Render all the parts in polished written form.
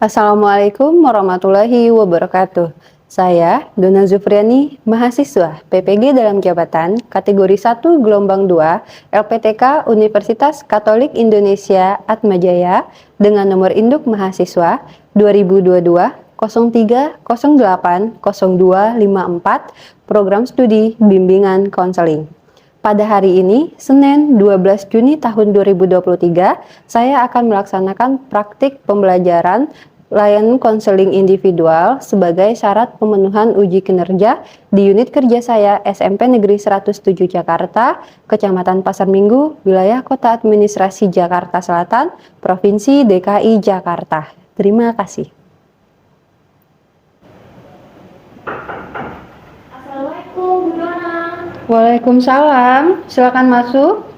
Assalamualaikum warahmatullahi wabarakatuh. Saya Dona Zufriani, mahasiswa PPG dalam jabatan kategori 1 gelombang 2 LPTK Universitas Katolik Indonesia Atmajaya dengan nomor induk mahasiswa 2022 03 08 0254 program studi bimbingan konseling. Pada hari ini, Senin 12 Juni tahun 2023, saya akan melaksanakan praktik pembelajaran layanan konseling individual sebagai syarat pemenuhan uji kinerja di unit kerja saya SMP Negeri 107 Jakarta, Kecamatan Pasar Minggu, Wilayah Kota Administrasi Jakarta Selatan, Provinsi DKI Jakarta. Terima kasih. Assalamualaikum, Bu Dona. Waalaikumsalam, silakan masuk.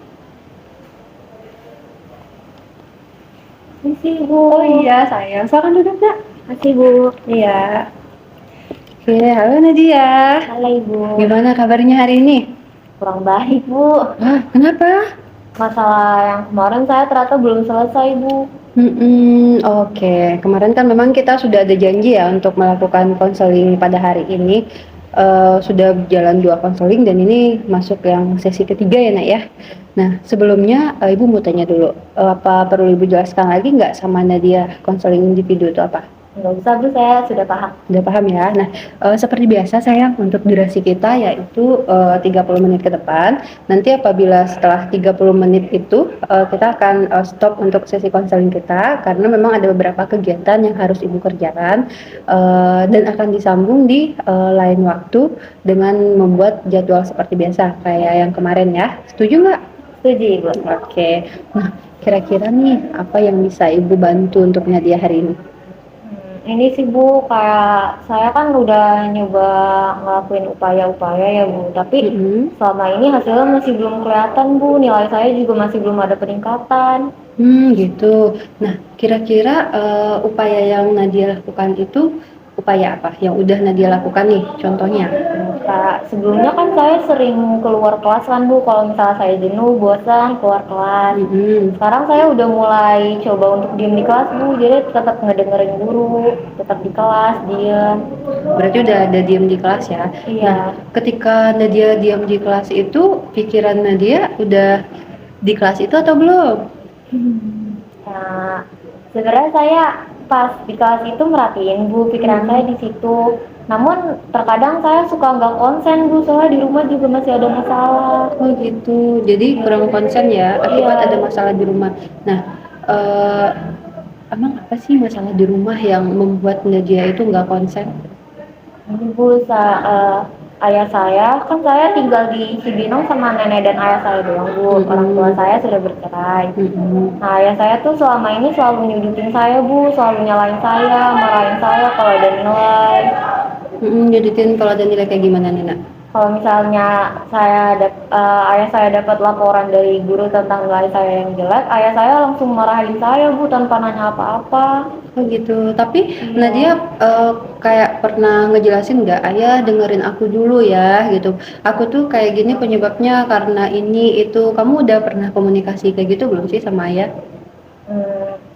Misi, Bu. Oh iya sayang, silakan duduk Nak. Makasih, Bu. Iya. Oke, halo Nadia. Halo, Ibu. Gimana kabarnya hari ini? Kurang baik, Bu. Wah, kenapa? Masalah yang kemarin saya ternyata belum selesai, Bu. Oke. Kemarin kan memang kita sudah ada janji ya untuk melakukan konseling pada hari ini. Sudah berjalan 2 konseling dan ini masuk yang sesi ketiga ya Nak ya. Nah, sebelumnya Ibu mau tanya dulu, apa perlu Ibu jelaskan lagi nggak sama Nadia konseling individu itu apa? Nggak usah, Bu. Saya sudah paham. Udah paham ya. Nah, seperti biasa sayang, untuk durasi kita yaitu 30 menit ke depan. Nanti apabila setelah 30 menit itu kita akan stop untuk sesi konseling kita karena memang ada beberapa kegiatan yang harus Ibu kerjakan dan akan disambung di lain waktu dengan membuat jadwal seperti biasa kayak yang kemarin ya. Setuju nggak? Setuju, Ibu. Oke. Nah, kira-kira nih apa yang bisa Ibu bantu untuk Nadia hari ini? Ini sih, Bu, kayak saya kan udah nyoba ngelakuin upaya-upaya ya, Bu. Tapi selama ini hasilnya masih belum kelihatan, Bu. Nilai saya juga masih belum ada peningkatan. Gitu. Nah, kira-kira upaya yang Nadia lakukan itu upaya apa yang udah Nadia lakukan nih? Contohnya? Kayak sebelumnya kan saya sering keluar kelas kan, Bu. Kalau misalnya saya jenuh, bosan, keluar kelas. Sekarang saya udah mulai coba untuk diem di kelas, Bu. Jadi tetap ngedengerin guru, tetap di kelas, diem. Berarti udah ada diem di kelas ya? Iya. Nah, ketika Nadia diem di kelas itu, pikiran Nadia udah di kelas itu atau belum? Nah, sebenarnya saya pas di kelas itu merhatiin, Bu, pikiran saya di situ. Namun terkadang saya suka nggak konsen, Bu, soalnya di rumah juga masih ada masalah. Oh gitu, jadi kurang konsen ya akibat ada masalah di rumah. Nah, emang apa sih masalah di rumah yang membuat Nadia itu nggak konsen? Ini, Bu, ayah saya, kan saya tinggal di Cibinong sama nenek dan ayah saya doang, Bu. Orang tua saya sudah bercerai. Nah, ayah saya tuh selama ini selalu nyudutin saya, Bu, selalu nyalain saya, marahin saya kalau ada nilai. Nyudutin kalau ada nilai kayak gimana nih Nak? Kalau misalnya ayah saya dapat laporan dari guru tentang nilai saya yang jelek, ayah saya langsung marahin saya, Bu, tanpa nanya apa-apa. Oh gitu, tapi Nadia kayak pernah ngejelasin nggak, ayah dengerin aku dulu ya gitu. Aku tuh kayak gini penyebabnya karena ini itu. Kamu udah pernah komunikasi kayak gitu belum sih sama ayah?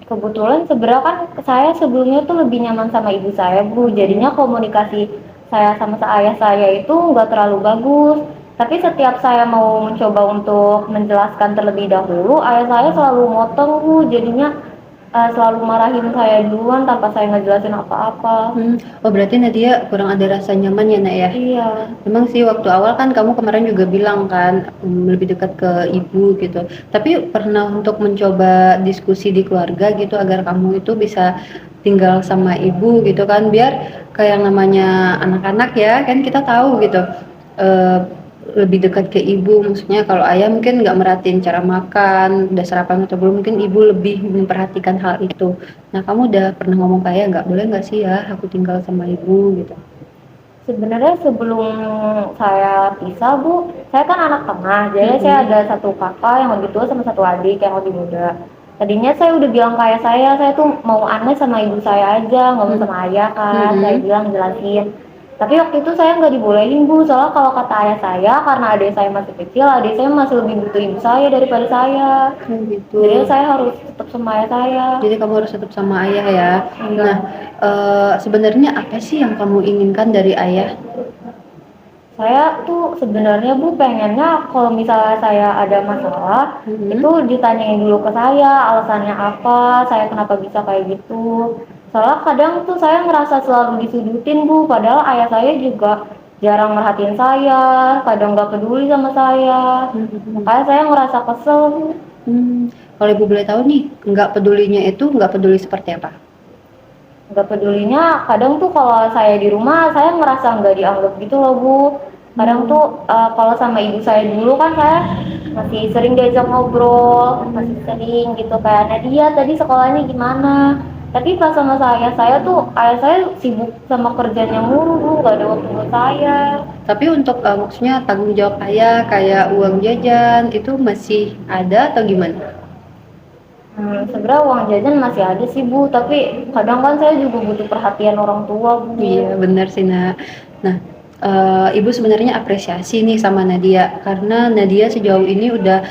Kebetulan sebenarnya kan saya sebelumnya tuh lebih nyaman sama ibu saya, Bu. Jadinya komunikasi saya sama ayah saya itu nggak terlalu bagus. Tapi setiap saya mau mencoba untuk menjelaskan terlebih dahulu, ayah saya selalu motong, Bu. Jadinya selalu marahin saya duluan tanpa saya ngejelasin apa-apa. Oh berarti Nadia kurang ada rasa nyaman ya Nak ya? Iya. Memang sih waktu awal kan kamu kemarin juga bilang kan lebih dekat ke ibu gitu. Tapi pernah untuk mencoba diskusi di keluarga gitu agar kamu itu bisa tinggal sama ibu gitu kan, biar kayak namanya anak-anak ya kan kita tahu gitu lebih dekat ke ibu. Maksudnya kalau ayah mungkin nggak merhatiin cara makan, udah sarapan atau belum, mungkin ibu lebih memperhatikan hal itu. Nah kamu udah pernah ngomong ke ayah nggak, boleh nggak sih ya aku tinggal sama ibu gitu? Sebenarnya sebelum saya pisah, Bu, saya kan anak tengah, jadi saya ada satu kakak yang lebih tua sama satu adik yang lebih muda. Tadinya saya udah bilang ke ayah saya tuh mau aneh sama ibu saya aja, nggak mau sama ayah kan, saya bilang jelasin. Tapi waktu itu saya nggak dibolehin, Bu, soalnya kalau kata ayah saya, karena adik saya masih kecil, adik saya masih lebih butuh ibu saya daripada saya. Gitu. Jadi saya harus tetap tetap sama ayah saya. Jadi kamu harus tetap sama ayah ya. Iya. Nah, sebenarnya apa sih yang kamu inginkan dari ayah? Saya tuh sebenarnya Bu pengennya kalau misalnya saya ada masalah itu ditanyain dulu ke saya alasannya apa, saya kenapa bisa kayak gitu. Soalnya kadang tuh saya ngerasa selalu disudutin Bu, padahal ayah saya juga jarang merhatiin saya, kadang nggak peduli sama saya. Makanya saya ngerasa kesel Bu. Kalau ibu boleh tahu nih, nggak pedulinya itu nggak peduli seperti apa? Nggak pedulinya kadang tuh kalau saya di rumah saya ngerasa nggak dianggap gitu loh Bu. Kadang tuh kalau sama ibu saya dulu kan saya masih sering diajak ngobrol, masih sering gitu kayak Nadia tadi sekolahnya gimana. Tapi pas sama saya tuh ayah saya sibuk sama kerjanya mulu Bu, nggak ada waktu buat saya. Tapi untuk maksudnya tanggung jawab ayah kayak uang jajan itu masih ada atau gimana? Sebenarnya uang jajan masih ada sih Bu, tapi kadang kan saya juga butuh perhatian orang tua Bu. Iya benar sih nak. Nah, ibu sebenarnya apresiasi nih sama Nadia karena Nadia sejauh ini udah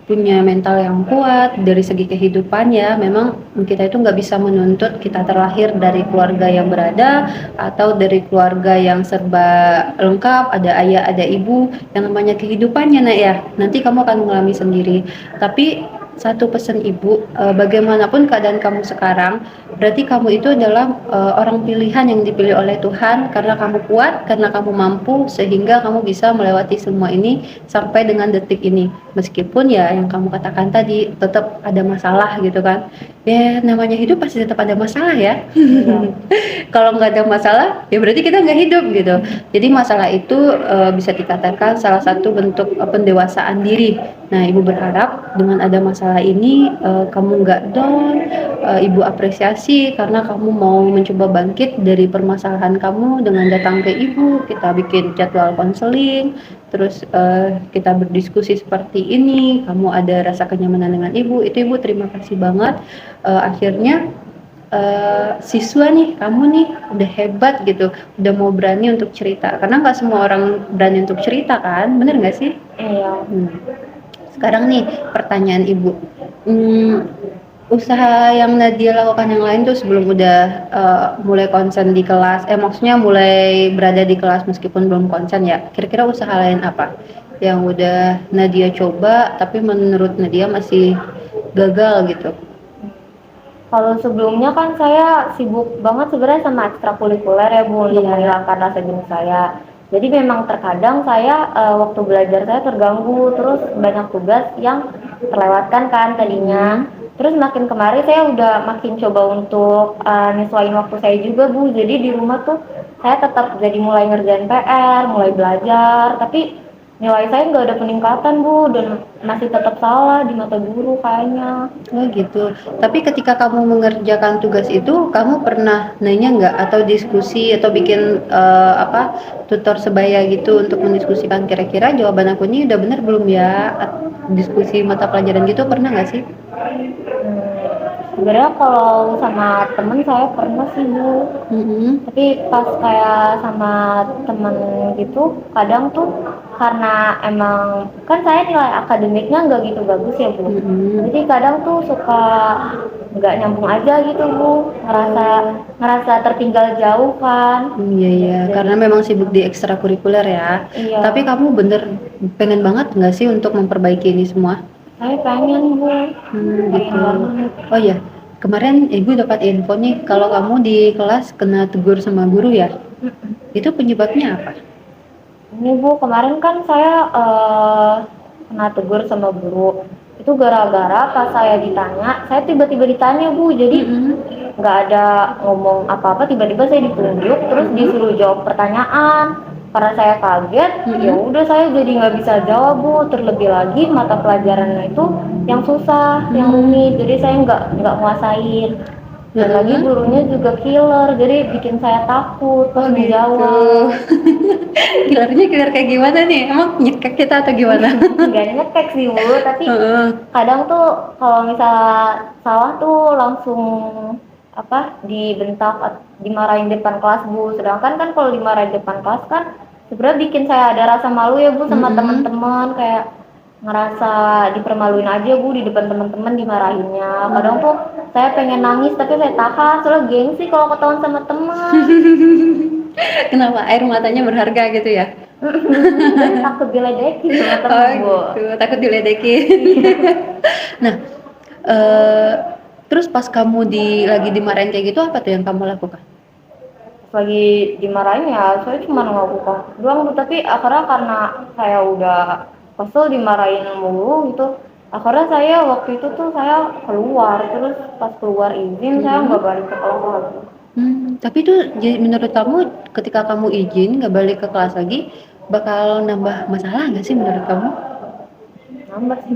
punya mental yang kuat dari segi kehidupan ya. Memang kita itu nggak bisa menuntut kita terlahir dari keluarga yang berada atau dari keluarga yang serba lengkap, ada ayah, ada ibu. Yang namanya kehidupannya nak ya, nanti kamu akan mengalami sendiri. Tapi satu pesan ibu, bagaimanapun keadaan kamu sekarang, berarti kamu itu adalah orang pilihan yang dipilih oleh Tuhan karena kamu kuat, karena kamu mampu, sehingga kamu bisa melewati semua ini sampai dengan detik ini. Meskipun ya yang kamu katakan tadi tetap ada masalah gitu kan. Ya namanya hidup pasti tetap ada masalah ya. Kalau nggak ada masalah, ya berarti kita nggak hidup gitu. Jadi masalah itu bisa dikatakan salah satu bentuk pendewasaan diri. Nah, ibu berharap dengan ada masalah ini kamu nggak down, ibu apresiasi karena kamu mau mencoba bangkit dari permasalahan kamu dengan datang ke ibu, kita bikin jadwal konseling, terus kita berdiskusi seperti ini, kamu ada rasa kenyamanan dengan ibu, itu ibu terima kasih banget. Akhirnya siswa nih, kamu nih udah hebat gitu, udah mau berani untuk cerita, karena nggak semua orang berani untuk cerita kan, bener nggak sih? Iya. Sekarang nih pertanyaan ibu, usaha yang Nadia lakukan yang lain tuh sebelum udah mulai konsen di kelas, maksudnya mulai berada di kelas meskipun belum konsen ya, kira-kira usaha lain apa yang udah Nadia coba tapi menurut Nadia masih gagal gitu? Kalau sebelumnya kan saya sibuk banget sebenarnya sama ekstrakurikuler ya Bu untuk menghilangkan rasa jenuh saya. Jadi memang terkadang saya waktu belajar saya terganggu, terus banyak tugas yang terlewatkan kan tadinya. Terus makin kemarin saya udah makin coba untuk nyesuaiin waktu saya juga Bu. Jadi di rumah tuh saya tetap jadi mulai ngerjain PR, mulai belajar, tapi nilai saya nggak ada peningkatan Bu, dan masih tetap salah di mata guru kayaknya. Oh gitu. Tapi ketika kamu mengerjakan tugas itu, kamu pernah nanya nggak atau diskusi atau bikin tutor sebaya gitu untuk mendiskusikan kira-kira jawaban aku ini udah benar belum ya? Diskusi mata pelajaran gitu pernah nggak sih? Sebenarnya kalau sama temen saya pernah sih Bu, tapi pas kayak sama temen gitu kadang tuh karena emang kan saya nilai akademiknya nggak gitu bagus ya Bu, jadi kadang tuh suka nggak nyambung aja gitu Bu, ngerasa tertinggal jauh kan. Iya iya, karena memang sibuk di ekstrakurikuler ya. Iya. Tapi kamu bener pengen banget nggak sih untuk memperbaiki ini semua? Saya pengen Bu, pengen Gitu. banget. Oh ya, kemarin ibu dapat info nih kalau kamu di kelas kena tegur sama guru ya. Itu penyebabnya apa? Ini Bu, kemarin kan saya kena tegur sama guru. Itu gara-gara pas saya ditanya, saya tiba-tiba ditanya Bu, jadi nggak ada ngomong apa-apa, tiba-tiba saya ditunjuk, terus disuruh jawab pertanyaan. Karena saya kaget, ya udah saya jadi nggak bisa jawab Bu. Terlebih lagi mata pelajarannya itu yang susah, yang rumit, jadi saya nggak nguasain. Dan lagi gurunya juga killer, jadi bikin saya takut pas menjawab. Killernya killer kayak gimana nih? Emang nyekek kita atau gimana? Nggak nyekek sih Bu, tapi kadang tuh kalau misalnya salah tuh langsung dibentak, dimarahin depan kelas Bu. Sedangkan kan kalau dimarahin depan kelas kan sebenarnya bikin saya ada rasa malu ya Bu sama teman-teman, kayak ngerasa dipermaluin aja Bu di depan teman-teman dimarahinnya. Kadang tuh saya pengen nangis tapi saya tahan soalnya gengsi kalau ketahuan sama teman. Kenapa air matanya berharga gitu ya? Jadi takut diledekin sama Oh temen Bu. gitu, takut diledekin. Iya. Nah, eh terus pas kamu lagi dimarahin kayak gitu apa tuh yang kamu lakukan? Pas lagi dimarahin ya saya cuma ngaku doang Bu, tapi akhirnya karena saya udah kesel dimarahin mulu gitu, akhirnya saya waktu itu tuh saya keluar, terus pas keluar izin saya nggak balik ke kelas lagi. Tapi tuh menurut kamu ketika kamu izin nggak balik ke kelas lagi bakal nambah masalah nggak sih menurut kamu? Nambah sih,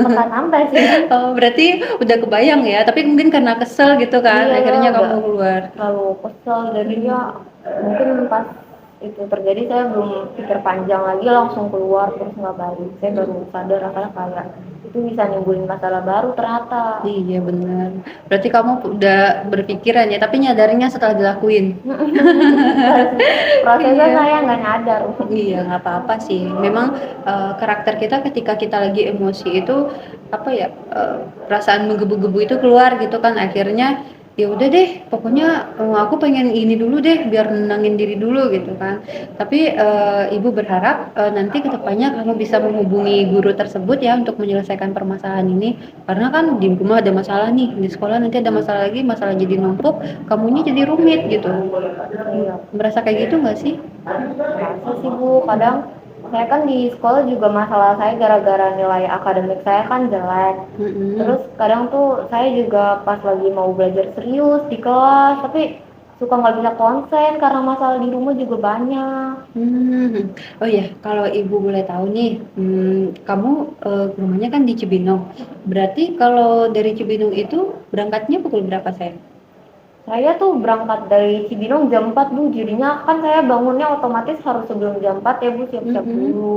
bakal nambah sih. Oh, berarti udah kebayang ya, tapi mungkin karena kesel gitu kan, Iya ya akhirnya udah kamu keluar. terlalu kesel jadinya, mungkin pas itu terjadi saya belum pikir panjang lagi langsung keluar terus nggak balik. Saya baru sadar akhirnya kayak itu bisa nimbulin masalah baru ternyata. Iya benar. Berarti kamu udah berpikiran ya, tapi nyadarinya setelah dilakuin. Prosesnya Iya. saya nggak nyadar. Iya, nggak apa-apa sih. Memang karakter kita ketika kita lagi emosi itu apa ya, perasaan menggebu-gebu itu keluar gitu kan. Akhirnya ya udah deh, pokoknya aku pengen ini dulu deh, biar nenangin diri dulu gitu kan. Tapi ibu berharap nanti kedepannya kamu bisa menghubungi guru tersebut ya untuk menyelesaikan permasalahan ini. Karena kan di rumah ada masalah nih, di sekolah nanti ada masalah lagi, masalah jadi numpuk, kamunya jadi rumit gitu. Iya, Merasa kayak gitu nggak sih? merasa sih Bu. Kadang saya kan di sekolah juga masalah saya gara-gara nilai akademik saya kan jelek. Mm-mm. Terus kadang tuh saya juga pas lagi mau belajar serius di kelas, tapi suka nggak bisa konsen karena masalah di rumah juga banyak. Hmm. Oh ya, kalau ibu boleh tahu nih, kamu rumahnya kan di Cibinong. Berarti kalau dari Cibinong itu berangkatnya pukul berapa sayang? Saya tuh berangkat dari Cibinong jam 4 Bu, jadinya kan saya bangunnya otomatis harus sebelum jam 4 ya Bu, siap-siap Mm-mm. dulu.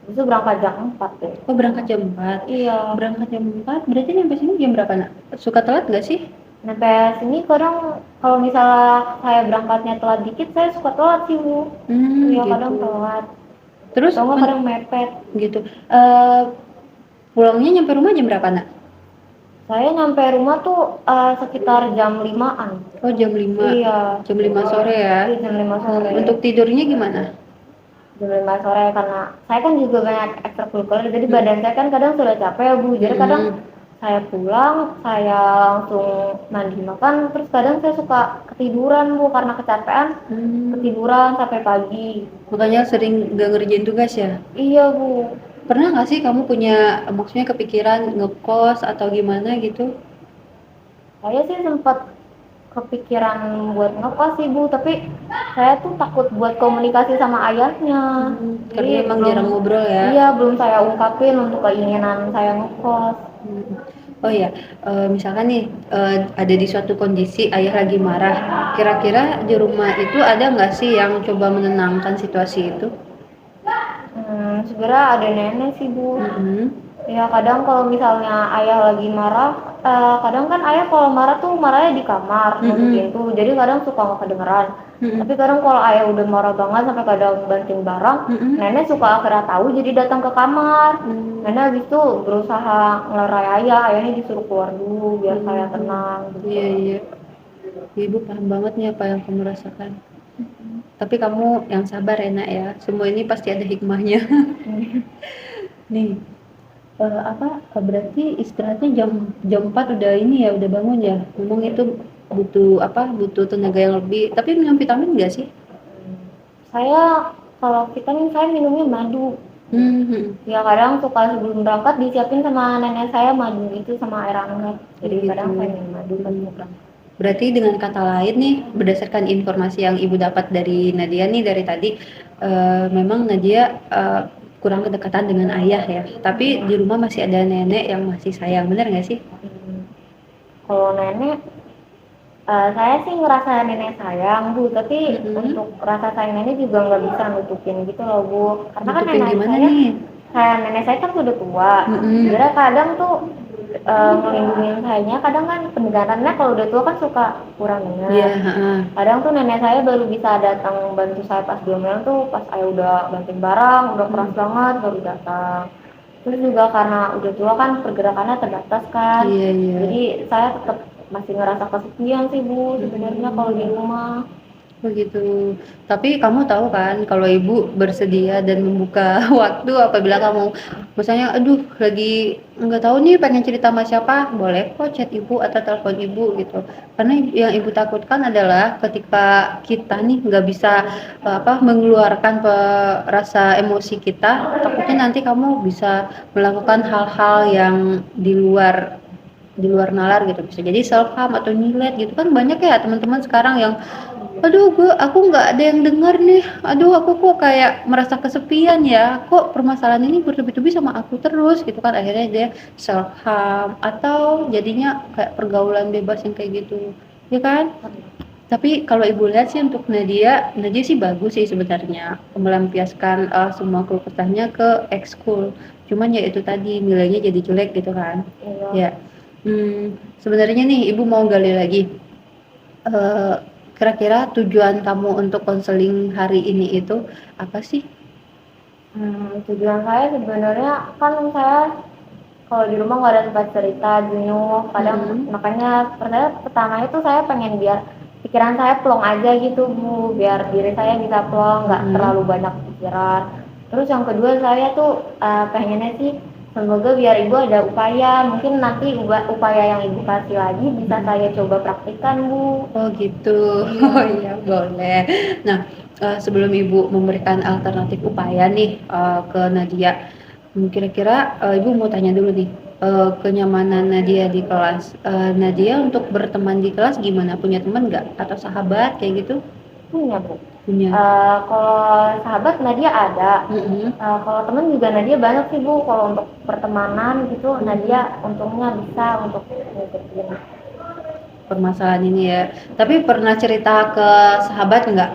Habis itu berangkat jam 4 deh. Oh berangkat jam 4. Iya, Berangkat jam 4, berarti nyampe sini jam berapa nak? Suka telat nggak sih? sampai sini kadang kalau misalnya saya berangkatnya telat dikit, saya suka telat sih Bu. Iya kadang Gitu. telat, Terus atau nggak kadang mepet. gitu. Eh Pulangnya nyampe rumah jam berapa nak? Saya nyampe rumah tuh sekitar jam 5-an. Oh jam 5. Iya, Jam 5 sore ya. iya jam 5 sore. Untuk tidurnya gimana? Jam 5 sore karena saya kan juga banyak ekstrakurikuler, jadi badan saya kan kadang sudah capek ya Bu. Jadi kadang saya pulang, saya langsung mandi makan, terus kadang saya suka ketiduran Bu karena kecapean, ketiduran sampai pagi. Makanya sering gak ngerjain tugas ya? Iya Bu, Pernah nggak sih kamu punya, maksudnya kepikiran ngekos atau gimana gitu? saya sih sempat kepikiran buat ngekos sih Bu, tapi saya tuh takut buat komunikasi sama ayahnya. Karena Jadi emang belum, jarang ngobrol ya. iya belum saya ungkapin untuk keinginan saya ngekos. Hmm. Oh iya, misalkan nih ada di suatu kondisi ayah lagi marah, kira-kira di rumah itu ada nggak sih yang coba menenangkan situasi itu? Sebenarnya ada nenek sih Bu. Mm-mm. Ya kadang kalau misalnya ayah lagi marah, kadang kan ayah kalau marah tuh marahnya di kamar, nutup pintu, jadi kadang suka nggak kedengeran. Tapi kadang kalau ayah udah marah banget sampai kadang banting barang, nenek suka akhirnya tahu jadi datang ke kamar. Nenek habis itu berusaha ngelerai ayah, ayahnya disuruh keluar dulu biar saya tenang gitu. Iya iya, ibu paham banget nih apa yang kamu rasakan. Tapi kamu yang sabar ya nak ya, semua ini pasti ada hikmahnya. Nih, berarti istirahatnya jam jam 4 udah ini ya, udah bangun ya. Memang itu butuh tenaga yang lebih. Tapi minum vitamin enggak sih? Saya kalau vitamin saya minumnya madu. Ya kadang suka sebelum berangkat disiapin sama nenek saya madu itu sama air hangat. Jadi Gitu. kadang saya minum madu pas mau berangkat. Berarti dengan kata lain nih, berdasarkan informasi yang ibu dapat dari Nadia nih dari tadi, memang Nadia kurang kedekatan dengan ayah ya. Tapi di rumah masih ada nenek yang masih sayang, benar nggak sih? Kalau nenek, saya sih ngerasa nenek sayang Bu, tapi untuk rasa sayang nenek juga nggak bisa nutupin gitu loh Bu. Karena kan Nutupin nenek gimana saya, nih? nenek saya kan sudah tua. Jadi kadang tuh ngelindungin sayanya, kadang kan pendengarannya kalau udah tua kan suka kurang dengar. Iya, heeh. Kadang tuh nenek saya baru bisa datang bantu saya pas diomelin tuh pas ayah udah banting barang, udah keras banget baru datang. Terus juga karena udah tua kan pergerakannya terbatas kan, Iya, iya. jadi saya tetap masih ngerasa kesepian sih Bu sebenarnya kalau di rumah. Begitu. Tapi kamu tahu kan kalau ibu bersedia dan membuka waktu apabila kamu misalnya, aduh lagi nggak tahu nih pengen cerita sama siapa, boleh kok chat ibu atau telepon ibu gitu. Karena yang ibu takutkan adalah ketika kita nih nggak bisa mengeluarkan rasa emosi kita, takutnya nanti kamu bisa melakukan hal-hal yang di luar nalar gitu, bisa jadi self harm atau nyilek gitu kan, banyak ya teman-teman sekarang yang aduh aku nggak ada yang dengar nih, aduh aku kok kayak merasa kesepian ya, kok permasalahan ini bertubi-tubi sama aku terus gitu kan, akhirnya dia self harm atau jadinya kayak pergaulan bebas yang kayak gitu ya kan. Tapi kalau ibu lihat sih untuk Nadia sih bagus sih sebenarnya melampiaskan semua keluh kesahnya ke ekskul, cuman ya itu tadi nilainya jadi jelek gitu kan Iya. ya. Sebenarnya nih ibu mau gali lagi. Eee, Kira-kira tujuan kamu untuk konseling hari ini itu apa sih? Tujuan saya sebenarnya kan saya kalau di rumah nggak ada tempat cerita, jenuh, kadang makanya pertama itu saya pengen biar pikiran saya plong aja gitu Bu, biar diri saya bisa plong, nggak terlalu banyak pikiran. Terus yang kedua saya tuh pengennya sih semoga biar ibu ada upaya, mungkin nanti upaya yang ibu kasih lagi bisa saya coba praktikkan Bu. Oh gitu. Iya. Oh iya boleh. Nah, sebelum Ibu memberikan alternatif upaya nih, ke Nadia, kira-kira, Ibu mau tanya dulu nih, kenyamanan Nadia di kelas. Nadia untuk berteman di kelas gimana? Punya teman nggak? Atau sahabat kayak gitu? Punya Bu. Punya. Kalau sahabat Nadia ada. Mhm. Kalau temen juga Nadia banyak sih Bu. Kalau untuk pertemanan gitu Nadia untungnya bisa untuk ngikutin. Permasalahan ini ya. Tapi pernah cerita ke sahabat nggak?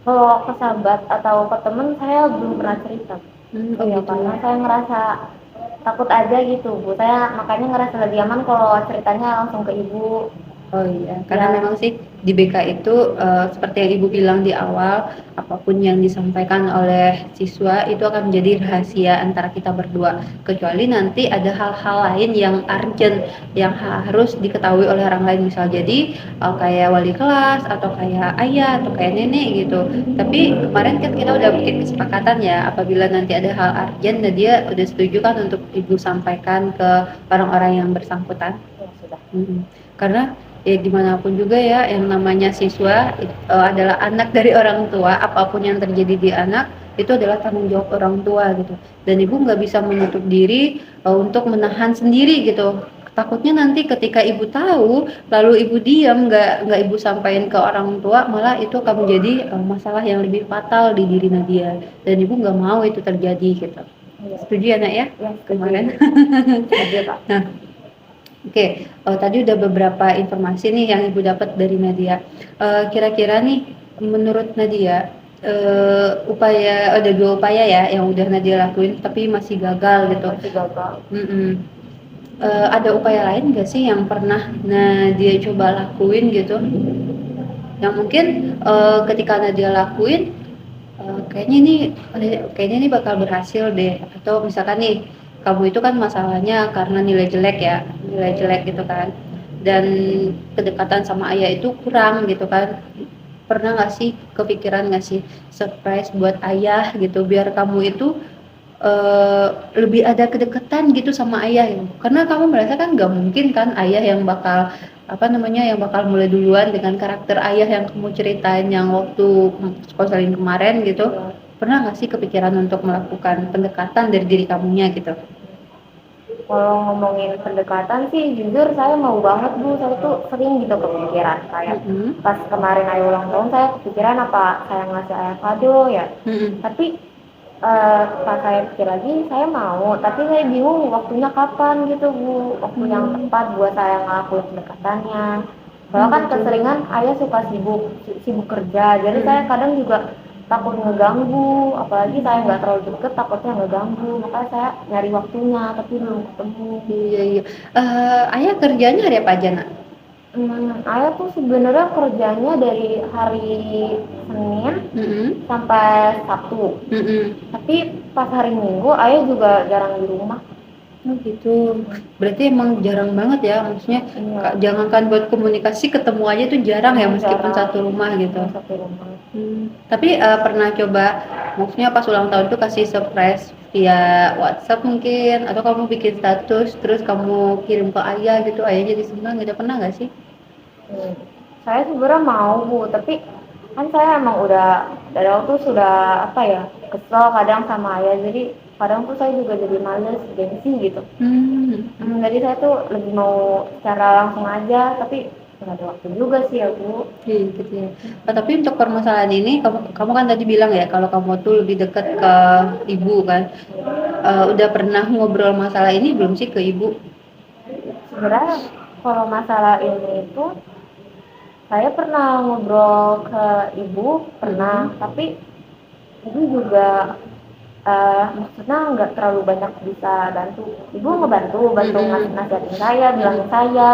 Kalau ke sahabat atau ke temen saya belum pernah cerita. Oh Iya, gitu. karena saya ngerasa takut aja gitu Bu. Saya makanya ngerasa lebih aman kalau ceritanya langsung ke ibu. Oh iya, karena Ya, memang sih di BK itu seperti yang Ibu bilang di awal, apapun yang disampaikan oleh siswa itu akan menjadi rahasia antara kita berdua. Kecuali nanti ada hal-hal lain yang urgent, yang harus diketahui oleh orang lain. Misal jadi kayak wali kelas atau kayak ayah atau kayak nenek gitu. Tapi kemarin kan kita udah bikin kesepakatan ya, apabila nanti ada hal urgent, nah dia udah setuju kan untuk Ibu sampaikan ke orang-orang yang bersangkutan. ya sudah. Karena ya gimana pun juga ya yang namanya siswa adalah anak dari orang tua, apapun yang terjadi di anak itu adalah tanggung jawab orang tua gitu, dan ibu nggak bisa menutup diri untuk menahan sendiri gitu. Takutnya nanti ketika ibu tahu lalu ibu diam, nggak ibu sampaikan ke orang tua, malah itu akan menjadi masalah yang lebih fatal di diri Nadia, dan ibu nggak mau itu terjadi gitu. Iya. Setuju ya nak ya? Ya, Kemarin. setuju Pak. Nah, oke, tadi udah beberapa informasi nih yang Ibu dapat dari Nadia. Kira-kira nih menurut Nadia, ada 2 upaya ya yang udah Nadia lakuin tapi masih gagal gitu. Masih gagal. Ada upaya lain nggak sih yang pernah Nadia coba lakuin gitu? Yang mungkin ketika Nadia lakuin, kayaknya ini bakal berhasil deh, atau misalkan nih kamu itu kan masalahnya karena nilai jelek gitu kan, dan kedekatan sama ayah itu kurang gitu kan, pernah nggak sih kepikiran nggak sih surprise buat ayah gitu biar kamu itu lebih ada kedekatan gitu sama ayah ya, karena kamu merasa kan nggak mungkin kan ayah yang bakal yang bakal mulai duluan dengan karakter ayah yang kamu ceritain yang waktu konseling kemarin gitu. Pernah nggak sih kepikiran untuk melakukan pendekatan dari diri kamunya gitu? Kalau ngomongin pendekatan sih jujur saya mau banget Bu, saya tuh sering gitu kepikiran kayak pas kemarin ayah ulang tahun saya kepikiran apa saya ngasih ayah kado ya. Tapi pas saya pikir lagi saya mau, tapi saya bingung waktunya kapan gitu Bu, waktu yang tepat buat saya ngelakuin pendekatannya. Soalnya kan keseringan ayah suka sibuk kerja, jadi saya kadang juga takut ngeganggu, apalagi saya nggak terlalu deket takutnya ngeganggu, makanya saya nyari waktunya tapi belum ketemu. Iya, iya. Ayah kerjanya hari apa aja nak? Ayah tuh sebenarnya kerjanya dari hari Senin Mm-mm. sampai Sabtu. Mm-mm. Tapi pas hari Minggu ayah juga jarang di rumah. Oh gitu. Berarti emang jarang banget ya, maksudnya Iya, jangankan buat komunikasi, ketemu aja tuh jarang ya meskipun jarang satu rumah gitu. satu rumah. Tapi pernah coba, maksudnya pas ulang tahun tuh kasih surprise via WhatsApp mungkin, atau kamu bikin status terus kamu kirim ke ayah gitu, ayah jadi senang gitu, pernah nggak sih? Hmm. Saya sebenarnya mau Bu, tapi kan saya emang udah dari waktu sudah apa ya kesel kadang sama ayah, jadi kadang tuh saya juga jadi males gengsi gitu. Jadi saya tuh lebih mau secara langsung aja, tapi nggak ada waktu juga sih ya Bu. Iya gitu ya. Tapi untuk permasalahan ini, kamu kan tadi bilang ya kalau kamu tuh lebih dekat ke ibu kan. Udah pernah ngobrol masalah ini belum sih ke ibu? Sebenarnya kalau masalah ini itu saya pernah ngobrol ke ibu, pernah, tapi ibu juga maksudnya nggak terlalu banyak bisa bantu. Ibu ngebantu, bantu nasihatin saya, bilangin saya.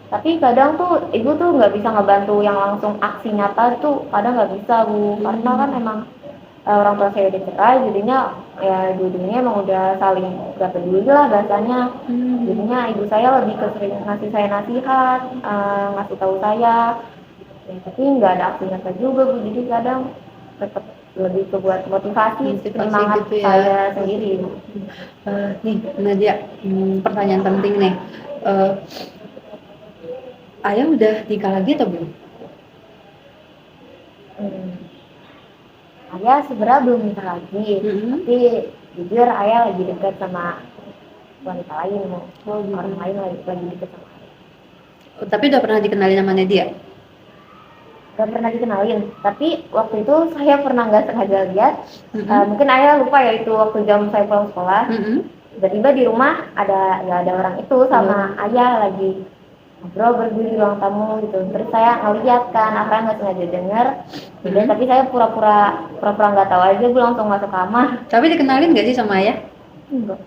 Tapi kadang tuh ibu tuh nggak bisa ngebantu yang langsung aksi nyata tuh kadang nggak bisa Bu, karena kan emang orang tua saya udah cerai, jadinya ya dua-duanya emang udah saling gak peduli lah bahasanya. Jadinya ibu saya lebih ke sering ngasih saya nasihat, ngasih tahu saya, ya, tapi nggak ada aksi nyata juga Bu, jadi kadang tetap lebih ke buat motivasi Motivasi semangat gitu ya. saya sendiri. Nih Nadia, pertanyaan penting nih. Eh, Ayah udah nikah lagi atau belum? Hmm. Ayah sebenarnya belum nikah lagi, tapi jujur ayah lagi dekat sama wanita lain, orang lain lagi dekat sama ayah. Tapi udah pernah dikenalin sama Nadia? Gak pernah dikenalin, tapi waktu itu saya pernah nggak sengaja lihat, mungkin ayah lupa ya itu waktu jam saya pulang sekolah, tiba-tiba di rumah ada nggak ada orang itu sama ayah lagi ngobrol berdua di ruang tamu gitu. Terus saya ngeliat kan, apa nggak sengaja denger, jadi tapi saya pura-pura nggak tahu aja, gue langsung masuk kamar. Tapi dikenalin nggak sih sama ayah? Enggak.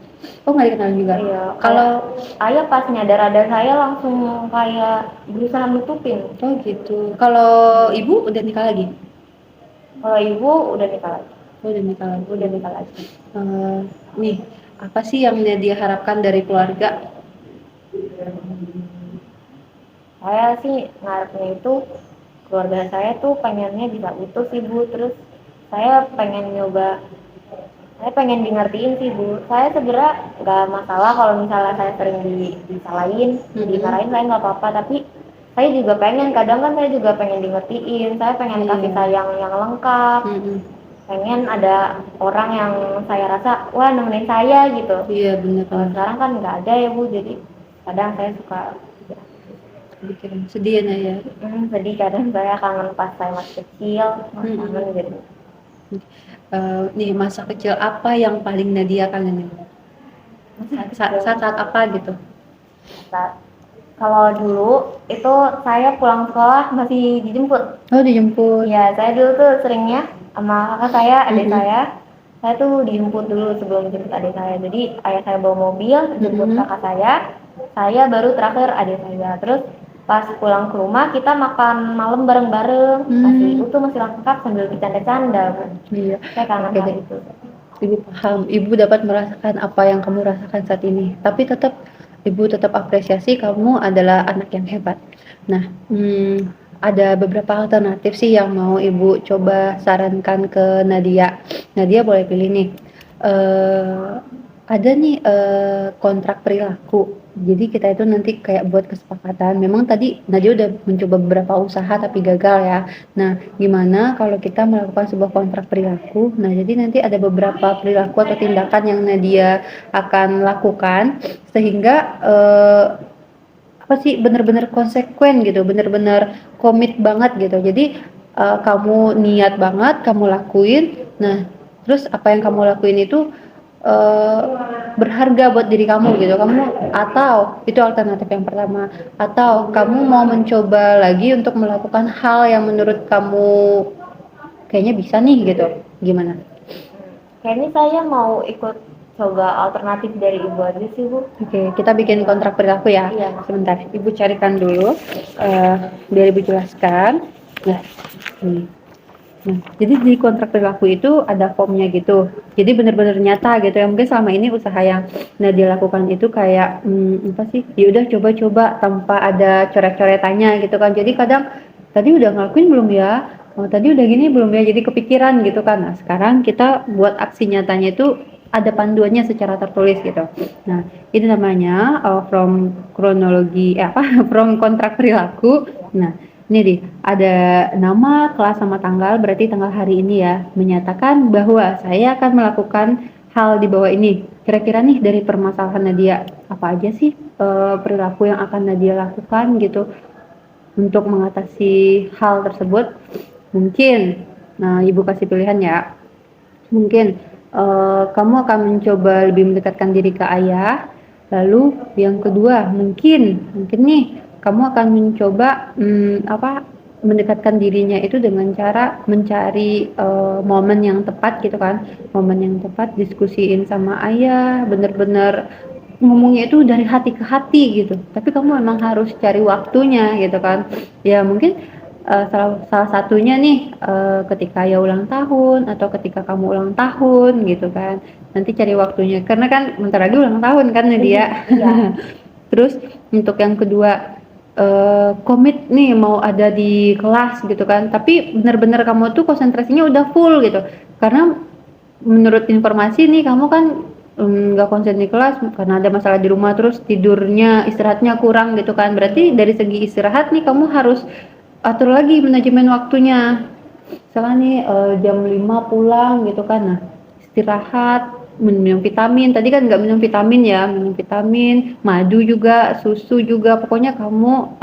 Oh nggak dikenalin juga? Iya, Kalau ayah pas nyadar ada saya langsung kayak berusaha nutupin. oh gitu. Kalau ibu udah nikah lagi? Kalau ibu udah nikah lagi. Oh, udah nikah lagi. Udah nikah lagi. Nih, apa sih yang dia harapkan dari keluarga? Saya sih ngarepnya itu keluarga saya tuh pengennya bisa utuh sih Bu, terus saya pengen nyoba, saya pengen di ngertiin sih Bu. Saya sebenarnya nggak masalah kalau misalnya saya sering disalahin, dimarahin, saya nggak apa-apa, tapi saya juga pengen, kadang kan saya juga pengen di ngertiin, saya pengen kasih sayang yang lengkap, pengen ada orang yang saya rasa wah nemenin saya gitu. Iya benar. Kalau sekarang kan nggak ada ya Bu, jadi kadang saya suka sedih ya. sedih, kadang saya kangen pas saya masih kecil, kangen jadi. Nih masa kecil apa yang paling Nadia kangenin? Saat apa gitu? Kalau dulu itu saya pulang sekolah masih dijemput. Oh dijemput. Iya, saya dulu tuh seringnya sama kakak saya, adik saya tuh dijemput dulu sebelum jemput adik saya. Jadi ayah saya bawa mobil, jemput kakak saya baru terakhir adik saya. Terus pas pulang ke rumah kita makan malam bareng-bareng, masih utuh, masih lengkap sambil bercanda-canda. Iya. Saya kangen hal itu. Ibu paham, ibu dapat merasakan apa yang kamu rasakan saat ini. Tapi tetap ibu tetap apresiasi kamu adalah anak yang hebat. Nah, ada beberapa alternatif sih yang mau ibu coba sarankan ke Nadia. Nadia boleh pilih nih. Ada nih kontrak perilaku. Jadi kita itu nanti kayak buat kesepakatan. Memang tadi Nadia udah mencoba beberapa usaha tapi gagal ya. Nah, gimana kalau kita melakukan sebuah kontrak perilaku? Nah, jadi nanti ada beberapa perilaku atau tindakan yang Nadia akan lakukan sehingga apa sih benar-benar konsekuen gitu, benar-benar komit banget gitu. Jadi kamu niat banget, kamu lakuin. Nah, terus apa yang kamu lakuin itu berharga buat diri kamu gitu. Kamu atau itu alternatif yang pertama, atau kamu mau mencoba lagi untuk melakukan hal yang menurut kamu kayaknya bisa nih gitu. Gimana? Kayaknya saya mau ikut coba alternatif dari ibu aja sih Bu. Oke, kita bikin kontrak perilaku ya. Iya. Sebentar, Ibu carikan dulu, biar Ibu jelaskan. Nah, ini. Nah, jadi di kontrak perilaku itu ada formnya gitu. Jadi benar-benar nyata gitu ya. Mungkin selama ini usaha yang Nadia lakukan itu kayak apa sih? Ya udah coba-coba tanpa ada coret-coretannya gitu kan. Jadi kadang tadi udah ngelakuin belum ya? Oh, tadi udah gini belum ya? Jadi kepikiran gitu kan. Nah, sekarang kita buat aksi nyatanya itu ada panduannya secara tertulis gitu. Nah, ini namanya from kronologi from kontrak perilaku. Nah, ini nih, ada nama, kelas sama tanggal, berarti tanggal hari ini ya, menyatakan bahwa saya akan melakukan hal di bawah ini. Kira-kira nih dari permasalahan Nadia, apa aja sih perilaku yang akan Nadia lakukan gitu untuk mengatasi hal tersebut? Mungkin, nah Ibu kasih pilihan ya. Mungkin kamu akan mencoba lebih mendekatkan diri ke ayah. Lalu yang kedua, mungkin nih kamu akan mencoba mendekatkan dirinya itu dengan cara mencari momen yang tepat gitu kan, momen yang tepat diskusiin sama ayah, bener-bener ngomongnya itu dari hati ke hati gitu. Tapi kamu memang harus cari waktunya gitu kan. Ya mungkin salah satunya nih ketika ya ulang tahun atau ketika kamu ulang tahun gitu kan, nanti cari waktunya karena kan bentar lagi ulang tahun kan Nadia. Iya. Terus untuk yang kedua komit nih mau ada di kelas gitu kan, tapi benar-benar kamu tuh konsentrasinya udah full gitu karena menurut informasi nih kamu kan nggak konsen di kelas karena ada masalah di rumah, terus tidurnya istirahatnya kurang gitu kan. Berarti dari segi istirahat nih kamu harus atur lagi manajemen waktunya. Misalnya nih jam 5 pulang gitu kan. Nah, istirahat, minum vitamin. Tadi kan nggak minum vitamin ya, minum vitamin, madu juga, susu juga. Pokoknya kamu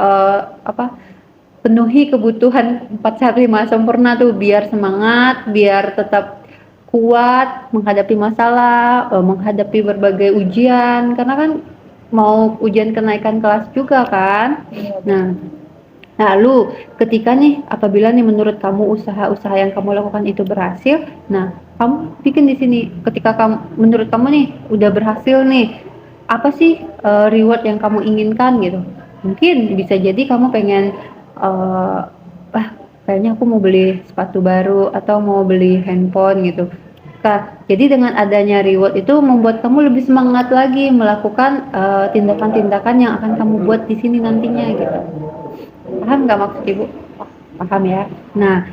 penuhi kebutuhan 4 sehat 5 sempurna tuh biar semangat, biar tetap kuat menghadapi masalah, menghadapi berbagai ujian karena kan mau ujian kenaikan kelas juga kan. Nah, lalu ketika nih apabila nih menurut kamu usaha-usaha yang kamu lakukan itu berhasil, nah kamu bikin di sini ketika menurut kamu nih udah berhasil nih, apa sih reward yang kamu inginkan gitu. Mungkin bisa jadi kamu pengen eh kayaknya aku mau beli sepatu baru atau mau beli handphone gitu. Jadi dengan adanya reward itu membuat kamu lebih semangat lagi melakukan tindakan-tindakan yang akan kamu buat di sini nantinya gitu. Paham nggak maksud Ibu? Paham ya. Nah,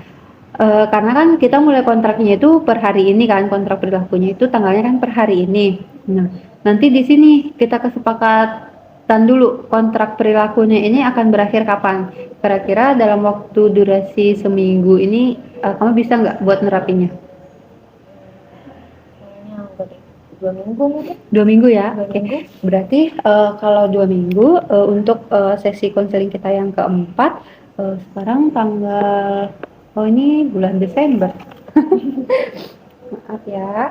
karena kan kita mulai kontraknya itu per hari ini kan, kontrak perilakunya itu tanggalnya kan per hari ini. Nah, nanti di sini kita kesepakatan dulu kontrak perilakunya ini akan berakhir kapan. Kira-kira dalam waktu durasi seminggu ini kamu bisa nggak buat nerapinya? Kayaknya udah deh. 2 minggu mungkin. 2 minggu ya. 2 Oke. minggu. Berarti kalau 2 minggu untuk sesi konseling kita yang keempat, sekarang tanggal ini bulan Desember. Maaf ya.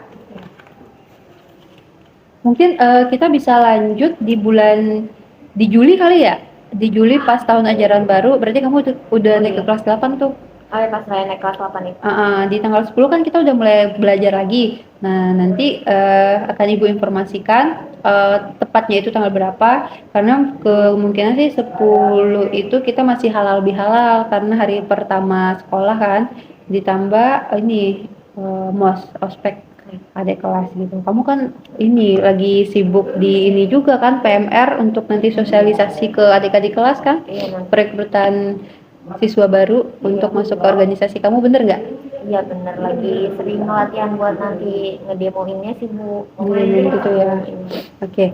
Mungkin kita bisa lanjut di Juli kali ya? Di Juli pas tahun ajaran baru, berarti kamu udah naik ke kelas 8 tuh. Oh ya, pas saya naik kelas 8 itu. Di tanggal 10 kan kita udah mulai belajar lagi. Nah, nanti akan Ibu informasikan tepatnya itu tanggal berapa, karena kemungkinan sih 10 itu kita masih halal bihalal karena hari pertama sekolah kan, ditambah ini ospek adik kelas gitu. Kamu kan ini lagi sibuk di ini juga kan, PMR untuk nanti sosialisasi ke adik-adik kelas kan, Iya, nanti. perekrutan siswa baru untuk masuk ke organisasi kamu, bener nggak? Iya bener, lagi sering latihan buat nanti ngedemoinnya sih Bu. Ngedemoin gitu ya. Oke.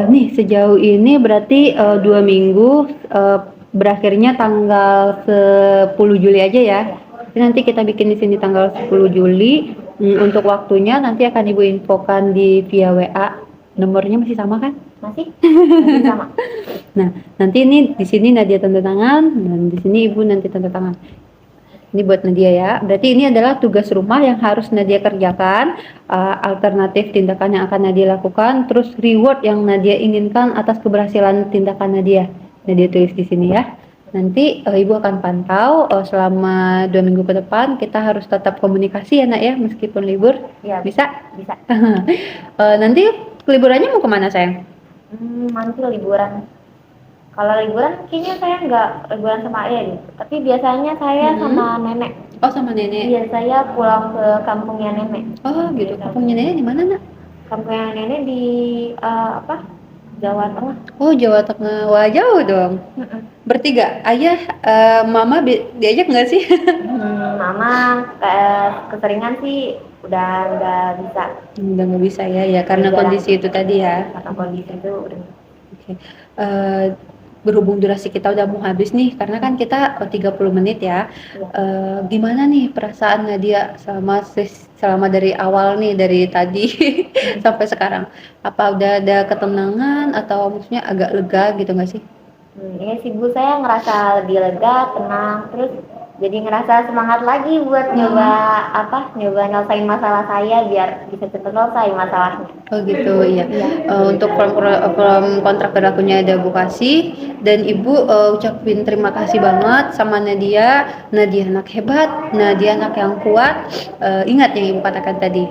Nih sejauh ini berarti 2 minggu berakhirnya tanggal 10 Juli aja ya. Nanti kita bikin di sini tanggal 10 Juli. Untuk waktunya nanti akan Ibu infokan di via WA. Nomornya masih sama kan? Masih sama. Nah, nanti ini di sini Nadia tanda tangan dan di sini Ibu nanti tanda tangan. Ini buat Nadia ya. Berarti ini adalah tugas rumah yang harus Nadia kerjakan, alternatif tindakan yang akan Nadia lakukan, terus reward yang Nadia inginkan atas keberhasilan tindakan Nadia. Nadia tulis di sini ya. Nanti Ibu akan pantau selama 2 minggu ke depan. Kita harus tetap komunikasi ya nak ya, meskipun libur. Iya, Bisa? bisa. Nanti liburannya mau kemana sayang? Nanti liburan. Kalau liburan kayaknya saya nggak liburan sama ayah gitu. Tapi biasanya saya sama nenek. Oh sama nenek. Iya, saya pulang ke kampungnya nenek. Oh gitu. Biasanya. Kampungnya nenek di mana nak? Kampungnya nenek di apa? Jawa Tengah. Oh Jawa Tengah. Wah jauh dong. Bertiga, ayah, mama diajak nggak sih? Mama keseringan sih udah nggak bisa. Udah nggak bisa ya karena Jarang. kondisi itu tadi ya. Karena kondisi itu udah. Oke. Berhubung durasi kita udah mau habis nih, karena kan kita 30 menit ya. Gimana nih perasaan Nadia selama dari awal nih, dari tadi sampai sekarang? Apa udah ada ketenangan atau maksudnya agak lega gitu nggak sih? Iya sih Bu, saya ngerasa lebih lega, tenang, terus jadi ngerasa semangat lagi buat nyoba nyelesain masalah saya biar bisa cepat selesai masalahnya. Oh gitu ya. Untuk form kontrak berlakunya ada Bu kasih dan Ibu ucapin terima kasih banget sama Nadia. Nadia anak hebat, Nadia anak yang kuat. Ingat yang Ibu katakan tadi,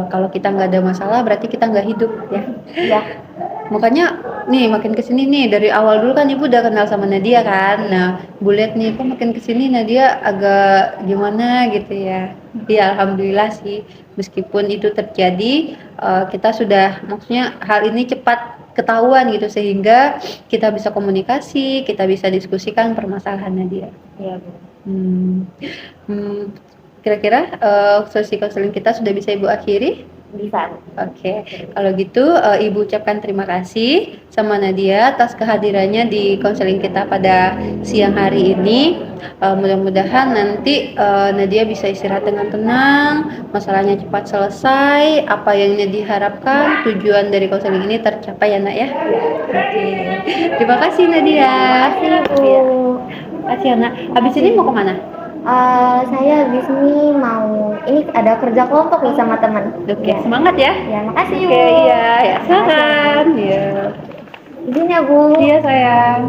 kalau kita nggak ada masalah berarti kita nggak hidup ya. Iya. Makanya nih makin kesini nih dari awal dulu kan Ibu udah kenal sama Nadia kan. Nah, Bu lihat nih kok makin kesini Nadia agak gimana gitu ya. Ya alhamdulillah sih meskipun itu terjadi kita sudah maksudnya hal ini cepat ketahuan gitu sehingga kita bisa komunikasi, kita bisa diskusikan permasalahan Nadia. Iya Bu. Kira-kira sesi konseling kita sudah bisa Ibu akhiri? Bisa. Oke, kalau gitu Ibu ucapkan terima kasih sama Nadia atas kehadirannya di konseling kita pada siang hari ini. Mudah-mudahan nanti Nadia bisa istirahat dengan tenang, masalahnya cepat selesai, apa yang Nadia harapkan, tujuan dari konseling ini tercapai ya nak ya. Oke, terima kasih Nadia. Terima kasih Bu. Terima kasih Nak. Habis ini mau kemana? Saya di sini mau ini ada kerja kelompok nih sama teman. Oke, semangat ya. Ya, makasih Bu. Oke, iya, ya, silakan. Iya. Izin ya Bu. Iya sayang.